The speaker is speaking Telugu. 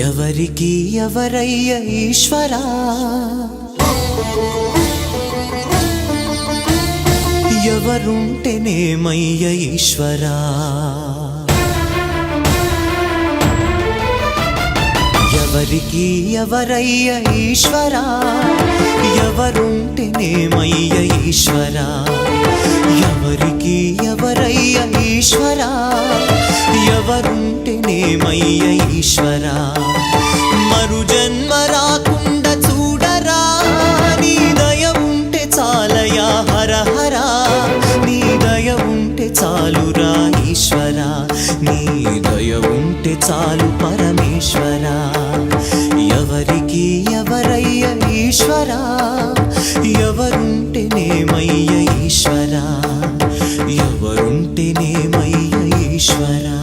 ఎవరికి ఎవరయ్య ఈశ్వరా, ఎవరుంటేనేమయ్య ఈశ్వరా, ఎవరికి ఎవరయ్య ఈశ్వరా, ఎవరుంటేనేమయ్య ఈశ్వరా, ఎవరికి ఎవరయ్య ఈశ్వరా, ఎవరుంటేనేమయ్య ఈశ్వరా. మరు జన్మ రాకుండా చూడరా, నీ దయ ఉంటే చాలయా హర హరా, నీ దయ ఉంటే చాలురా ఈశ్వరా, నీ దయ ఉంటే చాలు పరమేశ్వరా. ఎవరికి ఎవరయ్య ఈశ్వరా, ఎవరుంటేనేమయ్య ఈశ్వరా, ఎవరుంటేనేమయ్య ఈశ్వరా.